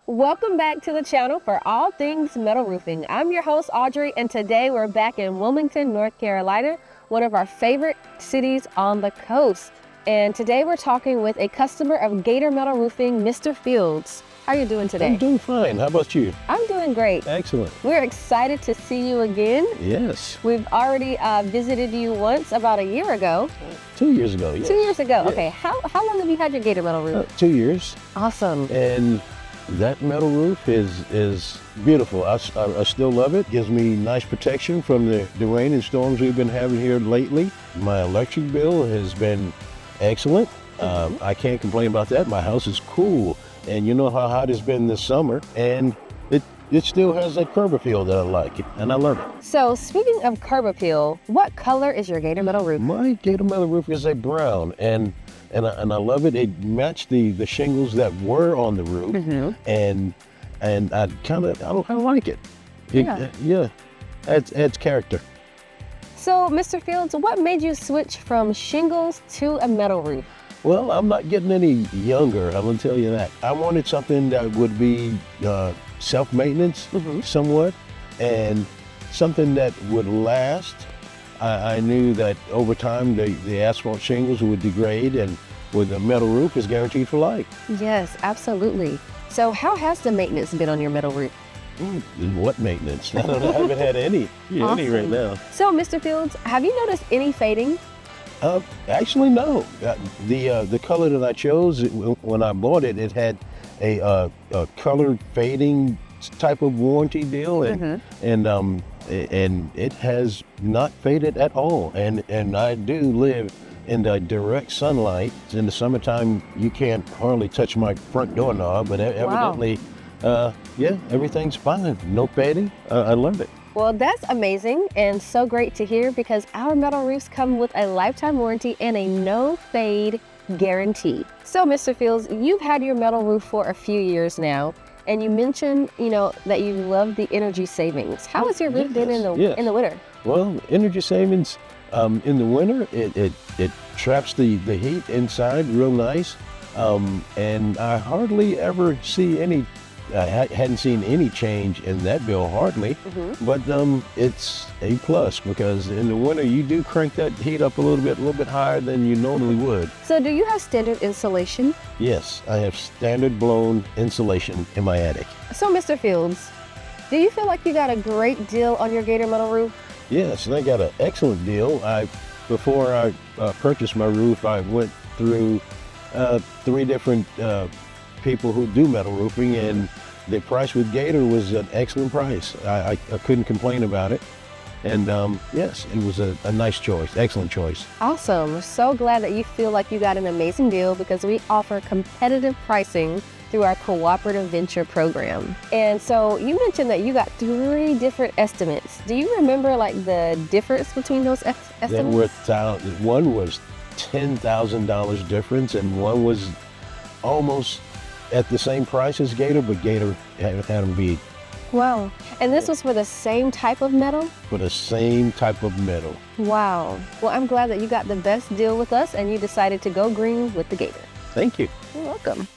Welcome back to the channel for all things metal roofing. I'm your host, Audrey, and today we're back in Wilmington, North Carolina, one of our favorite cities on the coast. And today we're talking with a customer of Gator Metal Roofing, Mr. Fields. How are you doing today? I'm doing fine. How about you? I'm doing great. Excellent. We're excited to see you again. Yes. We've already visited you once about a year ago. 2 years ago, yes. 2 years ago. Yes. Okay, how long have you had your Gator Metal Roof? 2 years. Awesome. And that metal roof is beautiful. I still love it. Gives me nice protection from the rain and storms we've been having here lately. My electric bill has been excellent. I can't complain about that. My house is cool. And you know how hot it's been this summer. And it still has that curb appeal that I like, and I love it. So speaking of curb appeal, what color is your Gator Metal Roof? My Gator Metal Roof is a brown, and I love it. It matched the shingles that were on the roof, and I kind of like it. Yeah, adds character. So, Mr. Fields, what made you switch from shingles to a metal roof? Well, I'm not getting any younger, I'm gonna tell you that. I wanted something that would be self-maintenance somewhat, and something that would last. I knew that over time the asphalt shingles would degrade, and with a metal roof is guaranteed for life. Yes, absolutely. So how has the maintenance been on your metal roof? What maintenance? I haven't had any right now. So, Mr. Fields, have you noticed any fading? Actually, no. The color that I chose when I bought it, it had a color fading type of warranty deal, and it has not faded at all. And I do live in the direct sunlight. In the summertime, you can't hardly touch my front doorknob, but evidently, yeah, everything's fine. No fading. I love it. Well, that's amazing and so great to hear, because our metal roofs come with a lifetime warranty and a no fade guarantee. So, Mr. Fields, you've had your metal roof for a few years now, and you mentioned, that you love the energy savings. How has your roof been in the winter? Well, energy savings in the winter, it traps the heat inside real nice, and I hardly ever see any. I hadn't seen any change in that bill, hardly, but it's a plus, because in the winter you do crank that heat up a little bit higher than you normally would. So do you have standard insulation? Yes, I have standard blown insulation in my attic. So, Mr. Fields, do you feel like you got a great deal on your Gator Metal Roof? Yes, and I got an excellent deal. Before I purchased my roof, I went through 3 different people who do metal roofing, and the price with Gator was an excellent price. I couldn't complain about it, and yes, it was a nice choice, excellent choice. Awesome. We're so glad that you feel like you got an amazing deal, because we offer competitive pricing through our cooperative venture program. And so you mentioned that you got 3 different estimates. Do you remember the difference between those estimates? One was $10,000 difference, and one was almost at the same price as Gator, but Gator had them beat. Wow. And this was for the same type of metal? For the same type of metal. Wow. Well, I'm glad that you got the best deal with us and you decided to go green with the Gator. Thank you. You're welcome.